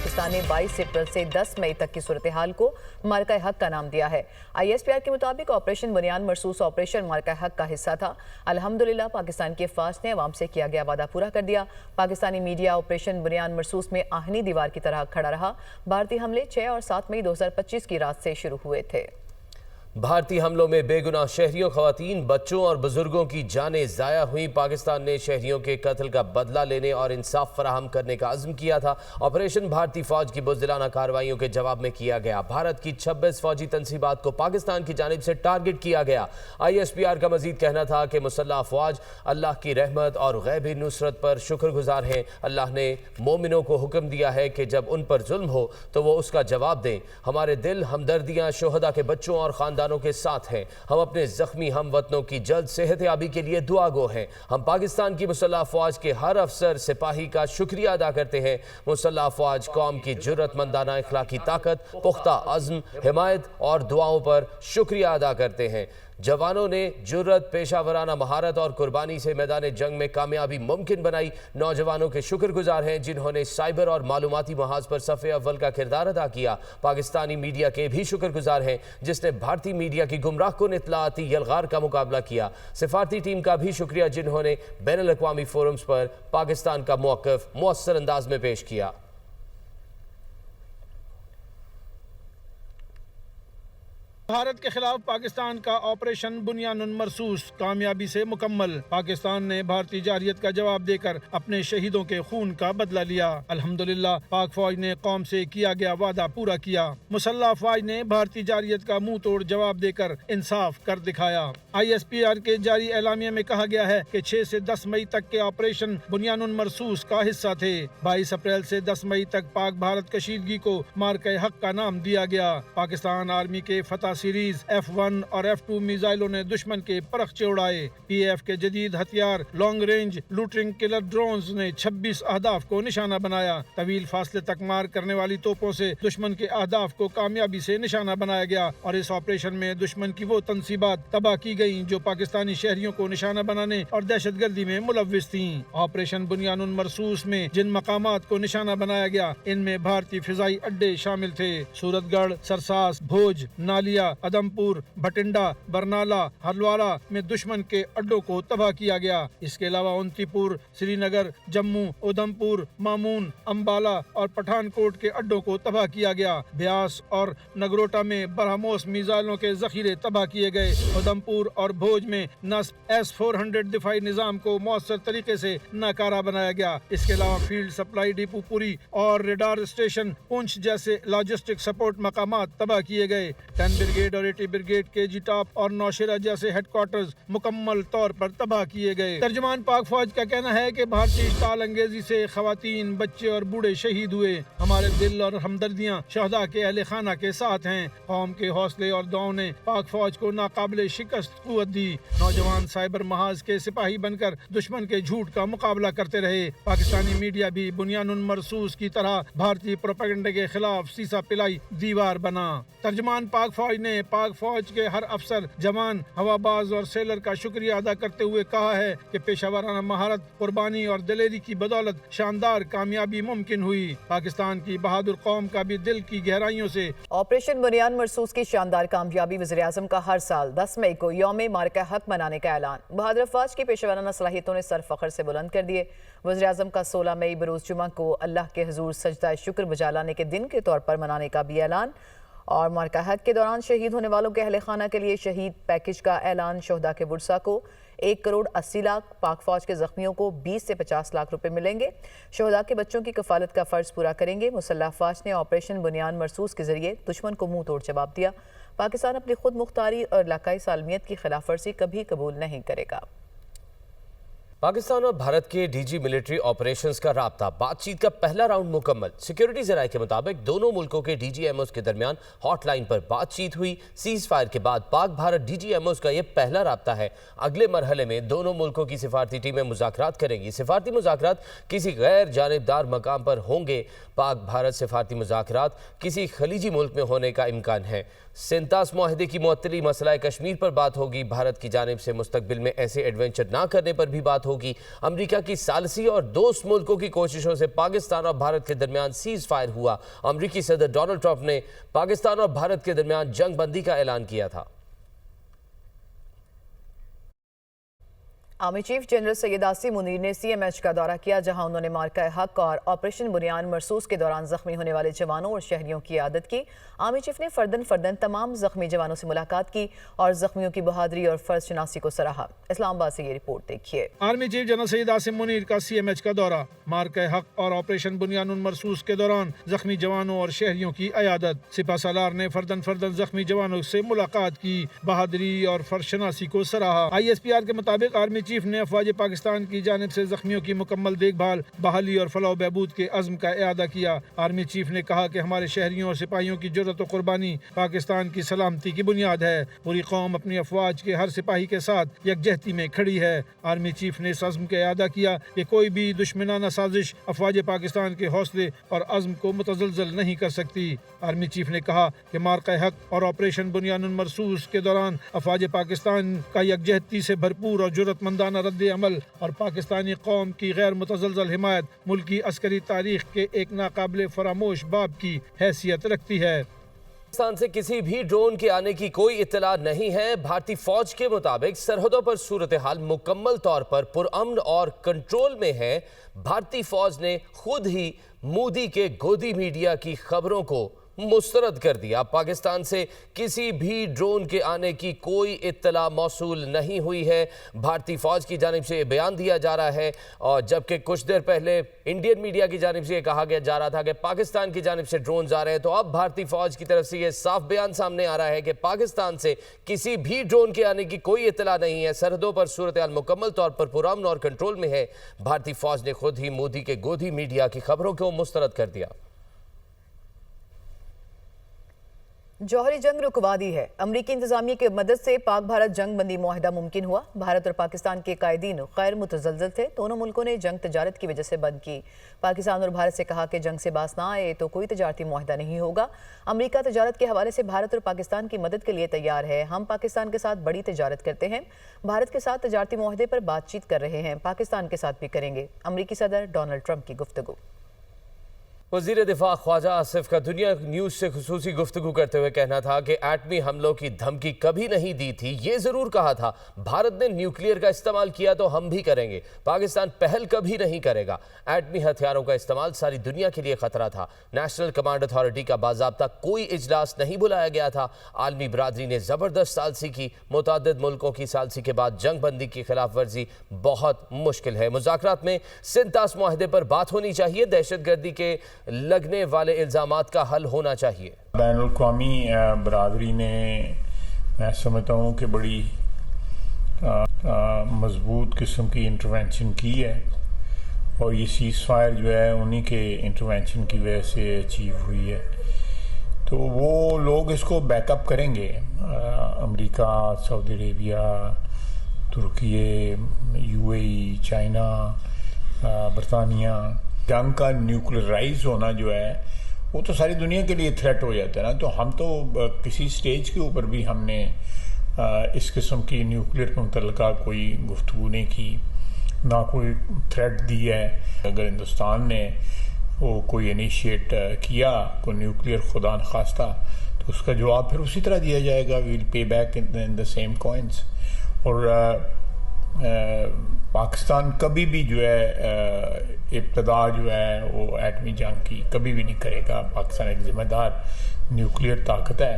پاکستان نے 22 اپریل سے 10 مئی تک کی صورتحال کو مارکہ حق کا نام دیا ہے۔ ISPR کے مطابق آپریشن بنیان مرصوص آپریشن مارکہ حق کا حصہ تھا۔ الحمدللہ پاکستان کے فوج نے عوام سے کیا گیا وعدہ پورا کر دیا۔ پاکستانی میڈیا آپریشن بنیان مرصوص میں آہنی دیوار کی طرح کھڑا رہا۔ بھارتی حملے 6 اور 7 مئی 2025 کی رات سے شروع ہوئے تھے۔ بھارتی حملوں میں بے گناہ شہریوں، خواتین، بچوں اور بزرگوں کی جانیں ضائع ہوئیں۔ پاکستان نے شہریوں کے قتل کا بدلہ لینے اور انصاف فراہم کرنے کا عزم کیا تھا۔ آپریشن بھارتی فوج کی بزدلانہ کارروائیوں کے جواب میں کیا گیا۔ بھارت کی 26 فوجی تنصیبات کو پاکستان کی جانب سے ٹارگٹ کیا گیا۔ ISPR کا مزید کہنا تھا کہ مسلح افواج اللہ کی رحمت اور غیبی نصرت پر شکر گزار ہیں۔ اللہ نے مومنوں کو حکم دیا ہے کہ جب ان پر ظلم ہو تو وہ اس کا جواب دیں۔ ہمارے دل ہمدردیاں شہداء کے بچوں اور خاندانوں کے ساتھ ہیں۔ ہم اپنے زخمی ہم وطنوں کی جلد صحت یابی کے لیے دعا گو ہیں۔ ہم پاکستان کی مسلح افواج کے ہر افسر سپاہی کا شکریہ ادا کرتے ہیں۔ مسلح افواج قوم کی جرأت مندانہ اخلاقی طاقت، پختہ عزم، حمایت اور دعاؤں پر شکریہ ادا کرتے ہیں۔ جوانوں نے جرأت، پیشہ ورانہ مہارت اور قربانی سے میدان جنگ میں کامیابی ممکن بنائی۔ نوجوانوں کے شکر گزار ہیں جنہوں نے سائبر اور معلوماتی محاذ پر صف اول کا کردار ادا کیا۔ پاکستانی میڈیا کے بھی شکر گزار ہیں جس نے بھارتی میڈیا کی گمراہ کن اطلاعاتی یلغار کا مقابلہ کیا۔ سفارتی ٹیم کا بھی شکریہ جنہوں نے بین الاقوامی فورمز پر پاکستان کا موقف مؤثر انداز میں پیش کیا۔ بھارت کے خلاف پاکستان کا آپریشن بنیان مرصوص کامیابی سے مکمل۔ پاکستان نے بھارتی جارحیت کا جواب دے کر اپنے شہیدوں کے خون کا بدلہ لیا۔ الحمدللہ پاک فوج نے قوم سے کیا گیا وعدہ پورا کیا۔ مسلح افواج نے بھارتی جارحیت کا منہ توڑ جواب دے کر انصاف کر دکھایا۔ ISPR کے جاری اعلامیہ میں کہا گیا ہے کہ 6 سے 10 مئی تک کے آپریشن بنیان مرصوص کا حصہ تھے۔ 22 اپریل سے 10 مئی تک پاک بھارت کشیدگی کو مارکہ حق کا نام دیا گیا۔ پاکستان آرمی کے فتح سیریز F1 اور F2 میزائلوں نے دشمن کے پرخچے اڑائے۔ PAF کے جدید ہتھیار long range looting colour drones نے 26 اہداف کو نشانہ بنایا۔ طویل فاصلے تک مار کرنے والی توپوں سے دشمن کے اہداف کو کامیابی سے نشانہ بنایا گیا اور اس آپریشن میں دشمن کی وہ تنصیبات تباہ کی گئیں جو پاکستانی شہریوں کو نشانہ بنانے اور دہشت گردی میں ملوث تھیں۔ آپریشن بنیان مرصوص میں جن مقامات کو نشانہ بنایا گیا ان میں بھارتی فضائی اڈے شامل تھے۔ سورت گڑھ، سرساس، بھوج، نالیا، ادمپور، بھٹنڈا، برنالہ، ہلوارہ میں دشمن کے اڈوں کو تباہ کیا گیا۔ اس کے علاوہ اونتی پور، سری نگر، جموں، ادھمپور، مامون، امبالہ اور پٹھان کوٹ کے اڈوں کو تباہ کیا گیا۔ بیاس اور نگروٹا میں برہموس میزائلوں کے ذخیرے تباہ کیے گئے۔ ادھمپور اور بھوج میں نصب S-400 دفاعی نظام کو مؤثر طریقے سے ناکارہ بنایا گیا۔ اس کے علاوہ فیلڈ سپلائی ڈپو پوری اور ریڈار اسٹیشن پونچھ جیسے لاجسٹک سپورٹ مقامات تباہ کیے گئے۔ 10 بریگیڈ اور 80 بریگیڈ KG ٹاپ اور نوشیرہ جیسے ہیڈ کوارٹرز مکمل طور پر تباہ کیے گئے۔ ترجمان پاک فوج کا کہنا ہے کہ بھارتی اشتعال انگیزی سے خواتین، بچے اور بوڑھے شہید ہوئے۔ ہمارے دل اور ہمدردیاں شہداء کے اہل خانہ کے ساتھ ہیں۔ قوم کے حوصلے اور دعاؤں نے پاک فوج کو ناقابل شکست قوت دی۔ نوجوان سائبر محاذ کے سپاہی بن کر دشمن کے جھوٹ کا مقابلہ کرتے رہے۔ پاکستانی میڈیا بھی بنیان مرصوص کی طرح بھارتی پروپیگنڈے کے خلاف سیسا پلائی دیوار بنا۔ ترجمان پاک فوج نے پاک فوج کے ہر افسر، جوان، ہواباز اور سیلر کا شکریہ ادا کرتے ہوئے کہا ہے کہ پیشہ ورانہ مہارت، قربانی اور دلیری کی بدولت شاندار کامیابی ممکن ہوئی۔ پاکستان کی بہادر قوم کا بھی دل کی گہرائیوں سے آپریشن بنیان مرصوص کی شاندار کامیابی۔ وزیراعظم کا ہر سال 10 مئی کو یوم مارکہ حق منانے کا اعلان۔ بہادر افواج کی پیشہ ورانہ صلاحیتوں نے سر فخر سے بلند کر دیے۔ وزیراعظم کا 16 مئی بروز جمعہ کو اللہ کے حضور سجدہ شکر بجا لانے کے دن کے طور پر منانے کا بھی اعلان، اور مارکہ حق کے دوران شہید ہونے والوں کے اہل خانہ کے لیے شہید پیکج کا اعلان۔ شہداء کے ورثاء کو 1 کروڑ 80 لاکھ، پاک فوج کے زخمیوں کو 20 سے 50 لاکھ روپے ملیں گے۔ شہداء کے بچوں کی کفالت کا فرض پورا کریں گے۔ مسلح افواج نے آپریشن بنیان مرصوص کے ذریعے دشمن کو منہ توڑ جواب دیا۔ پاکستان اپنی خود مختاری اور علاقائی سالمیت کی خلاف ورزی کبھی قبول نہیں کرے گا۔ پاکستان اور بھارت کے DG ملٹری آپریشنز کا رابطہ بات چیت کا پہلا راؤنڈ مکمل۔ سیکیورٹی ذرائع کے مطابق دونوں ملکوں کے DGMOs کے درمیان ہاٹ لائن پر بات چیت ہوئی۔ سیز فائر کے بعد پاک بھارت DGMOs کا یہ پہلا رابطہ ہے۔ اگلے مرحلے میں دونوں ملکوں کی سفارتی ٹیمیں مذاکرات کریں گی۔ سفارتی مذاکرات کسی غیر جانبدار مقام پر ہوں گے۔ پاک بھارت سفارتی مذاکرات کسی خلیجی ملک میں ہونے کا امکان ہے۔ سینتاس معاہدے کی معطلی، مسئلہ کشمیر پر بات ہوگی۔ بھارت کی جانب سے مستقبل میں ایسے ایڈونچر نہ کرنے پر بھی بات ہوگی۔ ہوگی۔ امریکہ کی ثالثی اور دوست ملکوں کی کوششوں سے پاکستان اور بھارت کے درمیان سیز فائر ہوا۔ امریکی صدر ڈونلڈ ٹرمپ نے پاکستان اور بھارت کے درمیان جنگ بندی کا اعلان کیا تھا۔ Army chief general Syed Asim Munir نے سی ایم ایچ کا دورہ کیا، جہاں انہوں نے مارکہ حق اور آپریشن بنیان مرصوص کے دوران زخمی ہونے والے جوانوں اور شہریوں کی عیادت کی۔ آرمی چیف نے فردن تمام زخمی جوانوں سے ملاقات کی اور زخمیوں کی بہادری اور فرض شناسی کو سراہا۔ اسلام آباد سے یہ رپورٹ دیکھیے۔ Army chief general Syed Asim Munir کا سی ایم ایچ کا دورہ، مارکہ حق اور آپریشن بنیان مرصوص کے دوران زخمی جوانوں اور شہریوں کی عیادت۔ سپہ سالار نے فردن زخمی جوانوں سے ملاقات کی، بہادری اور فرض شناسی کو سراہا۔ آئی ایس پی آر کے مطابق آرمی چیف نے افواج پاکستان کی جانب سے زخمیوں کی مکمل دیکھ بھال، بحالی اور فلاح و بہبود کے عزم کا اعادہ کیا۔ آرمی چیف نے کہا کہ ہمارے شہریوں اور سپاہیوں کی جرأت و قربانی پاکستان کی سلامتی کی بنیاد ہے۔ پوری قوم اپنی افواج کے ہر سپاہی کے ساتھ یکجہتی میں کھڑی ہے۔ آرمی چیف نے اس عزم کا اعادہ کیا کہ کوئی بھی دشمنانہ سازش افواج پاکستان کے حوصلے اور عزم کو متزلزل نہیں کر سکتی۔ آرمی چیف نے کہا کہ مارکہ حق اور آپریشن بنیان مرصوص کے دوران افواج پاکستان کا یکجہتی سے بھرپور اور جرأت مندانہ رد عمل اور پاکستانی قوم کی غیر متزلزل حمایت ملکی عسکری تاریخ کے ایک ناقابل فراموش باب کی حیثیت رکھتی ہے۔ پاکستان سے کسی بھی ڈرون کے آنے کی کوئی اطلاع نہیں ہے۔ بھارتی فوج کے مطابق سرحدوں پر صورتحال مکمل طور پر پرامن اور کنٹرول میں ہے۔ بھارتی فوج نے خود ہی مودی کے گودی میڈیا کی خبروں کو مسترد کر دیا۔ پاکستان سے کسی بھی ڈرون کے آنے کی کوئی اطلاع موصول نہیں ہوئی ہے۔ بھارتی فوج کی جانب سے یہ بیان دیا جا رہا ہے، اور جبکہ کچھ دیر پہلے انڈین میڈیا کی جانب سے یہ کہا گیا جا رہا تھا کہ پاکستان کی جانب سے ڈرونز آ رہے ہیں، تو اب بھارتی فوج کی طرف سے یہ صاف بیان سامنے آ رہا ہے کہ پاکستان سے کسی بھی ڈرون کے آنے کی کوئی اطلاع نہیں ہے۔ سرحدوں پر صورتحال مکمل طور پر پرامن اور کنٹرول میں ہے۔ بھارتی فوج نے خود ہی مودی کے گودی میڈیا کی خبروں کو مسترد کر دیا۔ جوہری جنگ رکوا دی ہے۔ امریکی انتظامیہ کی مدد سے پاک بھارت جنگ بندی معاہدہ ممکن ہوا۔ بھارت اور پاکستان کے قائدین غیر متزلزل تھے۔ دونوں ملکوں نے جنگ تجارت کی وجہ سے بند کی۔ پاکستان اور بھارت سے کہا کہ جنگ سے باز نہ آئے تو کوئی تجارتی معاہدہ نہیں ہوگا۔ امریکہ تجارت کے حوالے سے بھارت اور پاکستان کی مدد کے لیے تیار ہے۔ ہم پاکستان کے ساتھ بڑی تجارت کرتے ہیں۔ بھارت کے ساتھ تجارتی معاہدے پر بات چیت کر رہے ہیں، پاکستان کے ساتھ بھی کریں گے۔ امریکی صدر ڈونلڈ ٹرمپ کی گفتگو۔ وزیر دفاع خواجہ آصف کا دنیا نیوز سے خصوصی گفتگو کرتے ہوئے کہنا تھا کہ ایٹمی حملوں کی دھمکی کبھی نہیں دی تھی۔ یہ ضرور کہا تھا بھارت نے نیوکلیئر کا استعمال کیا تو ہم بھی کریں گے۔ پاکستان پہل کبھی نہیں کرے گا۔ ایٹمی ہتھیاروں کا استعمال ساری دنیا کے لیے خطرہ تھا۔ نیشنل کمانڈ اتھارٹی کا باضابطہ کوئی اجلاس نہیں بلایا گیا تھا۔ عالمی برادری نے زبردست ثالثی کی۔ متعدد ملکوں کی ثالثی کے بعد جنگ بندی کی خلاف ورزی بہت مشکل ہے۔ مذاکرات میں سنتاس معاہدے پر بات ہونی چاہیے۔ دہشت گردی کے لگنے والے الزامات کا حل ہونا چاہیے۔ بین الاقوامی برادری نے میں سمجھتا ہوں کہ بڑی مضبوط قسم کی انٹرونشن کی ہے، اور یہ سیز فائر جو ہے انہی کے انٹرونشن کی وجہ سے اچیو ہوئی ہے۔ تو وہ لوگ اس کو بیک اپ کریں گے، امریکہ، سعودی عربیہ، ترکی، یو اے ای، چائنا، برطانیہ۔ جنگ کا نیوکلرائز ہونا جو ہے وہ تو ساری دنیا کے لیے تھریٹ ہو جاتا ہے نا۔ تو ہم تو کسی سٹیج کے اوپر بھی ہم نے اس قسم کی نیوکلیئر کے متعلقہ کوئی گفتگو نہیں کی، نہ کوئی تھریٹ دی ہے۔ اگر ہندوستان نے وہ کوئی انیشیٹ کیا کوئی نیوکلیئر خدا نخواستہ، تو اس کا جواب پھر اسی طرح دیا جائے گا، will pay back in the same coins. اور پاکستان کبھی بھی جو ہے ابتدا جو ہے وہ ایٹمی جنگ کی کبھی بھی نہیں کرے گا۔ پاکستان ایک ذمہ دار نیوکلیئر طاقت ہے۔